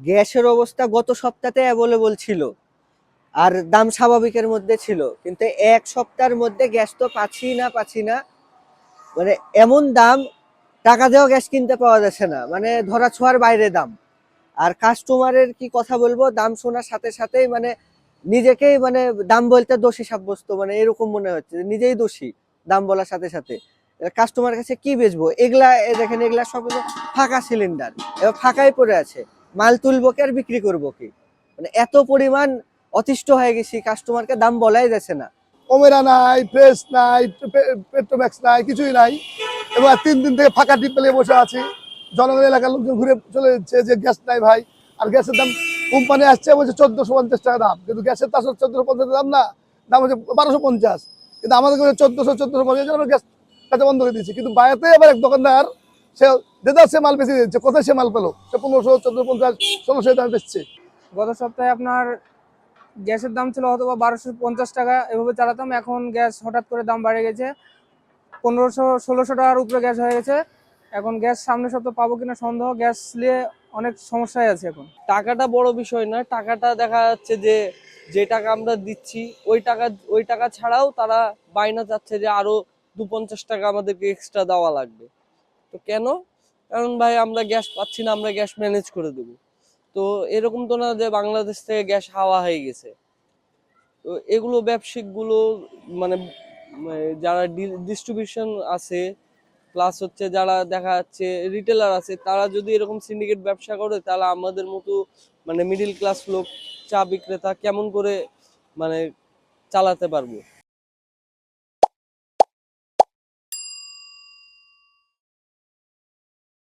গ্যাসের অবস্থা গত সপ্তাহে অ্যাভেলেবল ছিল, আর দাম স্বাভাবিকের মধ্যে ছিল, কিন্তু এক সপ্তাহের মধ্যে গ্যাস তো পাচ্ছি না। মানে এমন দাম, টাকা দিয়েও গ্যাস কিনতে পাওয়া যাচ্ছে না, মানে ধরা ছোঁয়ার বাইরে দাম। আর কাস্টমারের কি কথা বলবো, দাম শোনার সাথে সাথেই মানে নিজেকেই মানে দাম বলতে দোষী সাব্যস্ত, মানে এরকম মনে হচ্ছে যে নিজেই দোষী দাম বলার সাথে সাথে। কাস্টমার কাছে কি বেচবো, এগুলা দেখেন, এগুলা সব হলো ফাঁকা সিলিন্ডার, এবার ফাঁকাই পড়ে আছে, মাল তুলবো কি আর বিক্রি করবো কি, মানে এত পরিমাণ অতিষ্ঠ হয়ে গেছি, কাস্টমারকে দাম বলাই যাচ্ছে না। ওমেরা নাই, প্রেস নাই, পেট্রোম্যাক্স নাই, কিছুই নাই। এবার 3 দিন থেকে ফাঁকা টিপ পেলে বসে আছি। জনগণ এলাকার লোকজন ঘুরে চলে যাচ্ছে যে গ্যাস নাই ভাই। আর গ্যাসের দাম, কোম্পানি আসছে বলছে 1450 টাকা দাম, কিন্তু গ্যাসের তো আসলে 1450 দাম না, দাম হচ্ছে 1250। কিন্তু আমাদের কাছে 1450 আমরা গ্যাস কাছে বন্ধ করে দিচ্ছি। কিন্তু বাইরেতে আবার এক দোকানদার, সে যেটা সে মাল বেশি দিচ্ছে, কোথায় সে মাল পেলো, সে 1500, 1450, 1600 দাম বেচছে। গত সপ্তাহে আপনার গ্যাসের দাম ছিল হয়তো বা 1250 টাকা, এভাবে চালাতাম। এখন গ্যাস হঠাৎ করে দাম বেড়ে গেছে, 1500-1600 টাকার উপরে গ্যাস হয়ে গেছে। এখন গ্যাস সামনের সপ্তাহে পাবো কিনা সন্দেহ, গ্যাস নিয়ে অনেক সমস্যায় আছে এখন। টাকাটা বড় বিষয় না, টাকাটা দেখা যাচ্ছে যে যে টাকা আমরা দিচ্ছি ওই টাকা ছাড়াও তারা বায়না চাচ্ছে যে আরো 250 টাকা আমাদেরকে এক্সট্রা দেওয়া লাগবে। তো কেন? কারণ ভাই আমরা গ্যাস পাচ্ছি না, আমরা গ্যাস ম্যানেজ করে দেবো। তো এরকম তো না যে বাংলাদেশ থেকে গ্যাস হাওয়া হয়ে গেছে। তো এগুলো ব্যবসায়িক গুলো মানে যারা ডিস্ট্রিবিউশন আছে, প্লাস হচ্ছে যারা দেখা যাচ্ছে রিটেলার আছে, তারা যদি এরকম সিন্ডিকেট ব্যবসা করে, তাহলে আমাদের মতো মানে মিডিল ক্লাস লোক, চা বিক্রেতা কেমন করে মানে চালাতে পারবো?